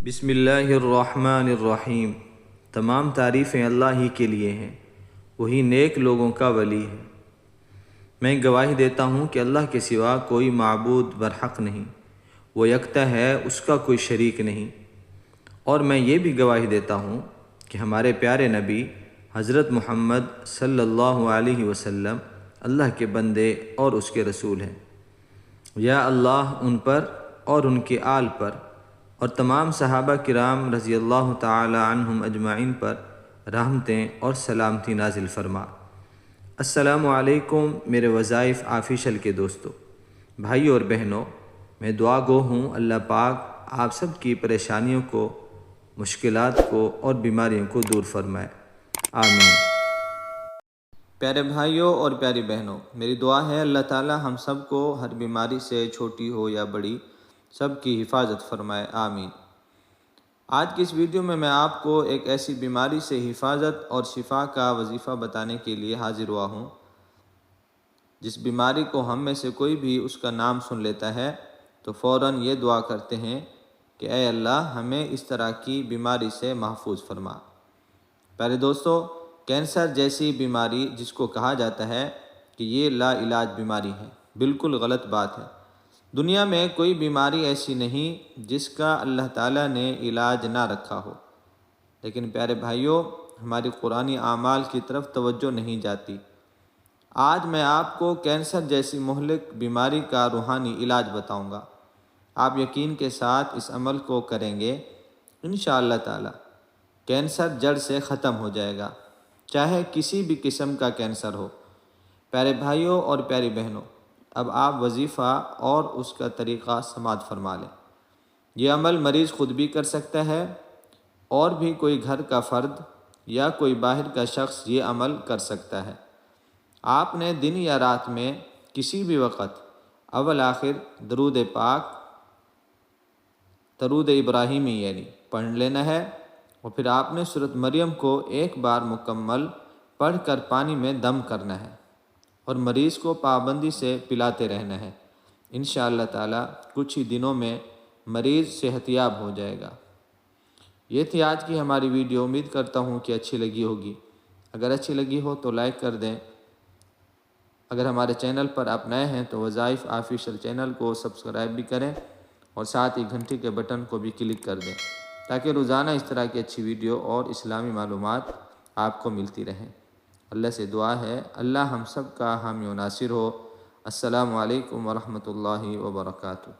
بسم اللہ الرحمن الرحیم۔ تمام تعریفیں اللہ ہی کے لیے ہیں، وہی نیک لوگوں کا ولی ہے۔ میں گواہی دیتا ہوں کہ اللہ کے سوا کوئی معبود برحق نہیں، وہ یکتا ہے، اس کا کوئی شریک نہیں۔ اور میں یہ بھی گواہی دیتا ہوں کہ ہمارے پیارے نبی حضرت محمد صلی اللہ علیہ وسلم اللہ کے بندے اور اس کے رسول ہیں۔ یا اللہ ان پر اور ان کے آل پر اور تمام صحابہ کرام رضی اللہ تعالی عنہم اجمعین پر رحمتیں اور سلامتی نازل فرما۔ السلام علیکم میرے وظائف آفیشل کے دوستو، بھائی اور بہنوں، میں دعا گو ہوں اللہ پاک آپ سب کی پریشانیوں کو، مشکلات کو اور بیماریوں کو دور فرمائے، آمین۔ پیارے بھائیوں اور پیاری بہنوں، میری دعا ہے اللہ تعالی ہم سب کو ہر بیماری سے، چھوٹی ہو یا بڑی، سب کی حفاظت فرمائے، آمین۔ آج کی اس ویڈیو میں آپ کو ایک ایسی بیماری سے حفاظت اور شفا کا وظیفہ بتانے کے لیے حاضر ہوا ہوں جس بیماری کو ہم میں سے کوئی بھی اس کا نام سن لیتا ہے تو فوراً یہ دعا کرتے ہیں کہ اے اللہ ہمیں اس طرح کی بیماری سے محفوظ فرما۔ پیارے دوستو، کینسر جیسی بیماری جس کو کہا جاتا ہے کہ یہ لا علاج بیماری ہے، بالکل غلط بات ہے۔ دنیا میں کوئی بیماری ایسی نہیں جس کا اللہ تعالیٰ نے علاج نہ رکھا ہو، لیکن پیارے بھائیوں، ہماری قرآنی اعمال کی طرف توجہ نہیں جاتی۔ آج میں آپ کو کینسر جیسی مہلک بیماری کا روحانی علاج بتاؤں گا۔ آپ یقین کے ساتھ اس عمل کو کریں گے، انشاءاللہ تعالی کینسر جڑ سے ختم ہو جائے گا، چاہے کسی بھی قسم کا کینسر ہو۔ پیارے بھائیوں اور پیاری بہنوں، اب آپ وظیفہ اور اس کا طریقہ سماعت فرما لیں۔ یہ عمل مریض خود بھی کر سکتا ہے اور بھی کوئی گھر کا فرد یا کوئی باہر کا شخص یہ عمل کر سکتا ہے۔ آپ نے دن یا رات میں کسی بھی وقت اول آخر درود پاک، درود ابراہیمی پڑھ لینا ہے، اور پھر آپ نے سورۃ مریم کو ایک بار مکمل پڑھ کر پانی میں دم کرنا ہے اور مریض کو پابندی سے پلاتے رہنا ہے۔ انشاءاللہ تعالی کچھ ہی دنوں میں مریض صحت یاب ہو جائے گا۔ یہ تھی آج کی ہماری ویڈیو، امید کرتا ہوں کہ اچھی لگی ہوگی۔ اگر اچھی لگی ہو تو لائک کر دیں۔ اگر ہمارے چینل پر آپ نئے ہیں تو وظائف آفیشل چینل کو سبسکرائب بھی کریں اور ساتھ ہی گھنٹی کے بٹن کو بھی کلک کر دیں تاکہ روزانہ اس طرح کی اچھی ویڈیو اور اسلامی معلومات آپ کو ملتی رہیں۔ اللہ سے دعا ہے اللہ ہم سب کا حامی و ناصر ہو۔ السلام علیکم ورحمۃ اللہ وبرکاتہ۔